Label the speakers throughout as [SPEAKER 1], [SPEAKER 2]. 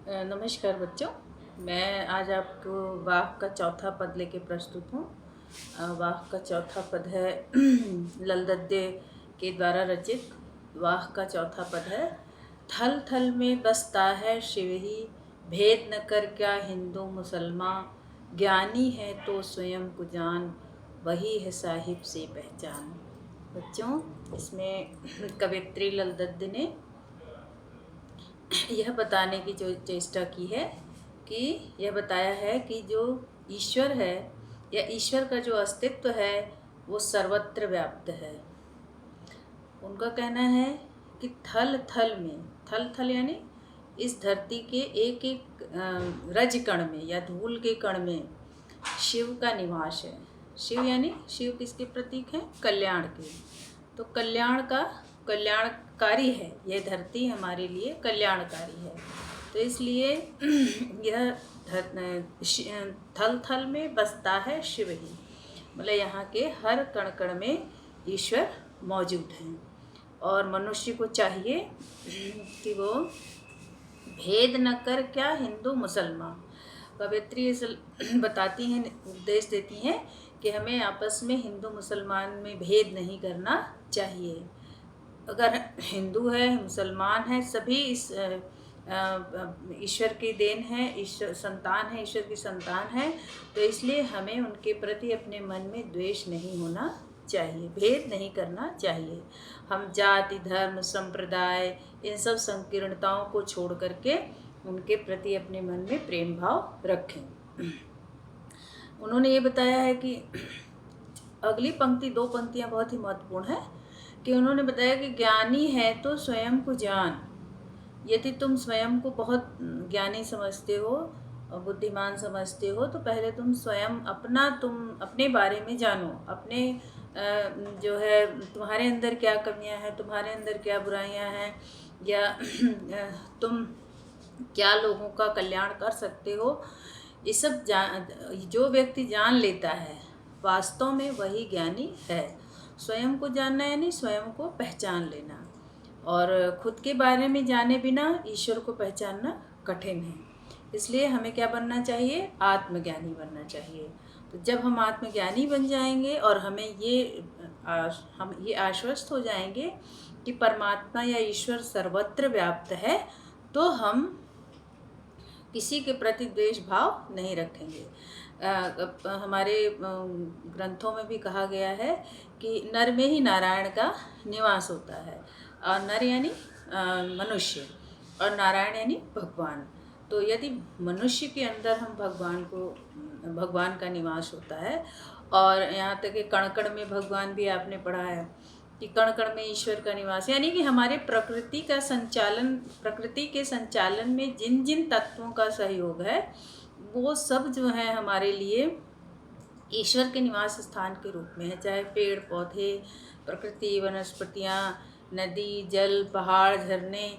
[SPEAKER 1] नमस्कार बच्चों। मैं आज आपको वाह का चौथा पद लेके प्रस्तुत हूँ। वाह का चौथा पद है लल दद्दे के द्वारा रचित। वाह का चौथा पद है, थल थल में बसता है शिव ही, भेद न कर क्या हिंदू मुसलमान, ज्ञानी है तो स्वयं को जान, वही है साहिब से पहचान। बच्चों, इसमें कवयित्री लल दद्दे ने यह बताने की जो चेष्टा की है कि यह बताया है कि जो ईश्वर है या ईश्वर का जो अस्तित्व है वो सर्वत्र व्याप्त है। उनका कहना है कि थल थल में, थल थल यानी इस धरती के एक एक रज कण में या धूल के कण में शिव का निवास है। शिव यानी शिव किसके प्रतीक हैं? कल्याण के। तो कल्याणकारी है, यह धरती हमारे लिए कल्याणकारी है। तो इसलिए यह थल थल में बसता है शिव ही, मतलब यहाँ के हर कण कण में ईश्वर मौजूद हैं। और मनुष्य को चाहिए कि वो भेद न कर क्या हिंदू मुसलमान। कवयित्री बताती हैं, उपदेश देती हैं कि हमें आपस में हिंदू मुसलमान में भेद नहीं करना चाहिए। अगर हिंदू है, मुसलमान है, सभी इस ईश्वर की देन है, ईश्वर संतान है, ईश्वर की संतान है। तो इसलिए हमें उनके प्रति अपने मन में द्वेष नहीं होना चाहिए, भेद नहीं करना चाहिए। हम जाति, धर्म, संप्रदाय, इन सब संकीर्णताओं को छोड़ करके उनके प्रति अपने मन में प्रेम भाव रखें। उन्होंने ये बताया है कि अगली पंक्ति, दो पंक्तियाँ बहुत ही महत्वपूर्ण है कि उन्होंने बताया कि ज्ञानी है तो स्वयं को जान। यदि तुम स्वयं को बहुत ज्ञानी समझते हो और बुद्धिमान समझते हो तो पहले तुम स्वयं तुम अपने बारे में जानो। अपने जो है तुम्हारे अंदर क्या कमियां हैं, तुम्हारे अंदर क्या बुराइयां हैं, या तुम क्या लोगों का कल्याण कर सकते हो, ये सब जो व्यक्ति जान लेता है वास्तव में वही ज्ञानी है। स्वयं को जानना यानी स्वयं को पहचान लेना, और खुद के बारे में जाने बिना ईश्वर को पहचानना कठिन है। इसलिए हमें क्या बनना चाहिए? आत्मज्ञानी बनना चाहिए। तो जब हम आत्मज्ञानी बन जाएंगे और हम ये आश्वस्त हो जाएंगे कि परमात्मा या ईश्वर सर्वत्र व्याप्त है, तो हम किसी के प्रति द्वेष भाव नहीं रखेंगे। हमारे ग्रंथों में भी कहा गया है कि नर में ही नारायण का निवास होता है, और नर यानी मनुष्य और नारायण यानी भगवान। तो यदि मनुष्य के अंदर हम भगवान का निवास होता है, और यहाँ तक कि कण कण में भगवान भी आपने पढ़ा है कि कण कण में ईश्वर का निवास, यानी कि हमारे प्रकृति के संचालन में जिन जिन तत्वों का सहयोग है वो सब जो है हमारे लिए ईश्वर के निवास स्थान के रूप में है। चाहे पेड़ पौधे, प्रकृति, वनस्पतियाँ, नदी, जल, पहाड़, झरने,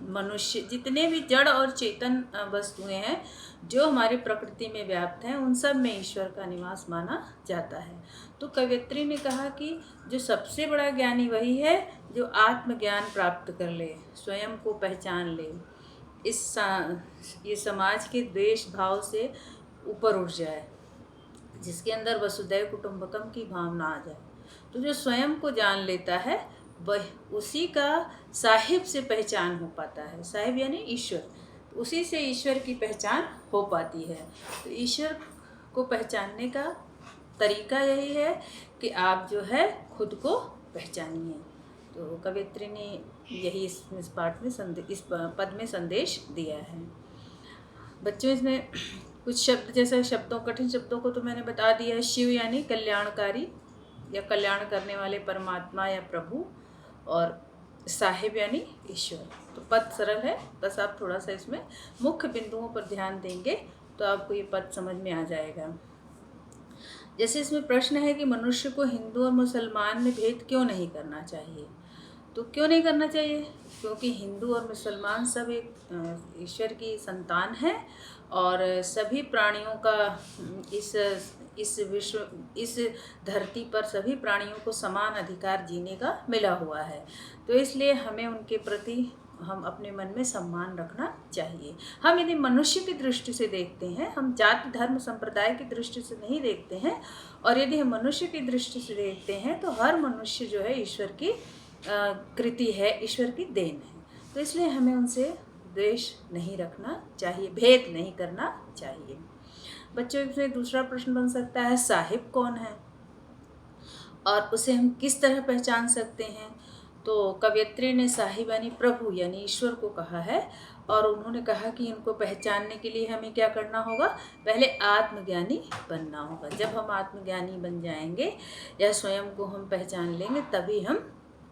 [SPEAKER 1] मनुष्य, जितने भी जड़ और चेतन वस्तुएं हैं जो हमारी प्रकृति में व्याप्त हैं, उन सब में ईश्वर का निवास माना जाता है। तो कवयित्री ने कहा कि जो सबसे बड़ा ज्ञानी वही है जो आत्मज्ञान प्राप्त कर ले, स्वयं को पहचान ले, ये समाज के द्वेष भाव से ऊपर उठ जाए, जिसके अंदर वसुधैव कुटुंबकम की भावना आ जाए। तो जो स्वयं को जान लेता है वह उसी का साहिब से पहचान हो पाता है। साहिब यानी ईश्वर, उसी से ईश्वर की पहचान हो पाती है। तो ईश्वर को पहचानने का तरीका यही है कि आप जो है खुद को पहचानिए। तो कवयित्री ने यही इस पाठ में इस पद में संदेश दिया है। बच्चों, इसमें कुछ शब्द, जैसे कठिन शब्दों को तो मैंने बता दिया है। शिव यानी कल्याणकारी या कल्याण करने वाले परमात्मा या प्रभु, और साहिब यानी ईश्वर। तो पद सरल है, बस आप थोड़ा सा इसमें मुख्य बिंदुओं पर ध्यान देंगे तो आपको ये पद समझ में आ जाएगा। जैसे इसमें प्रश्न है कि मनुष्य को हिंदू और मुसलमान में भेद क्यों नहीं करना चाहिए। तो क्यों नहीं करना चाहिए? क्योंकि हिंदू और मुसलमान सब एक ईश्वर की संतान है, और सभी प्राणियों का इस धरती पर सभी प्राणियों को समान अधिकार जीने का मिला हुआ है। तो इसलिए हमें उनके प्रति हम अपने मन में सम्मान रखना चाहिए। हम यदि मनुष्य की दृष्टि से देखते हैं, हम जाति धर्म संप्रदाय की दृष्टि से नहीं देखते हैं, और यदि हम मनुष्य की दृष्टि से देखते हैं तो हर मनुष्य जो है ईश्वर की कृति है, ईश्वर की देन है। तो इसलिए हमें उनसे द्वेष नहीं रखना चाहिए, भेद नहीं करना चाहिए। बच्चों से दूसरा प्रश्न बन सकता है, साहिब कौन है और उसे हम किस तरह पहचान सकते हैं? तो कवयित्री ने साहिब यानी प्रभु यानी ईश्वर को कहा है, और उन्होंने कहा कि इनको पहचानने के लिए हमें क्या करना होगा? पहले आत्मज्ञानी बनना होगा। जब हम आत्मज्ञानी बन जाएंगे या स्वयं को हम पहचान लेंगे, तभी हम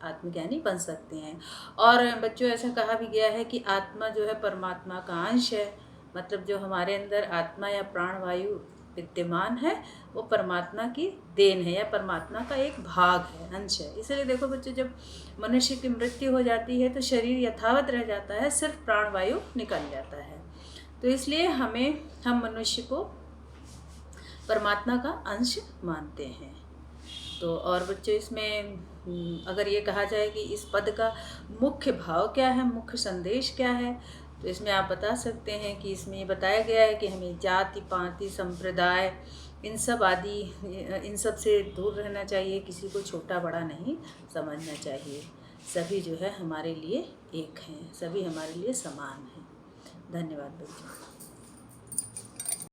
[SPEAKER 1] आत्मज्ञानी बन सकते हैं। और बच्चों ऐसा कहा भी गया है कि आत्मा जो है परमात्मा का अंश है, मतलब जो हमारे अंदर आत्मा या प्राणवायु विद्यमान है वो परमात्मा की देन है या परमात्मा का एक भाग है, अंश है। इसलिए देखो बच्चों, जब मनुष्य की मृत्यु हो जाती है तो शरीर यथावत रह जाता है, सिर्फ प्राणवायु निकल जाता है। तो इसलिए हम मनुष्य को परमात्मा का अंश मानते हैं। तो और बच्चों इसमें अगर ये कहा जाए कि इस पद का मुख्य भाव क्या है, मुख्य संदेश क्या है, तो इसमें आप बता सकते हैं कि इसमें ये बताया गया है कि हमें जाति पाति संप्रदाय इन सब से दूर रहना चाहिए, किसी को छोटा बड़ा नहीं समझना चाहिए। सभी जो है हमारे लिए एक हैं, सभी हमारे लिए समान हैं। धन्यवाद बच्चों।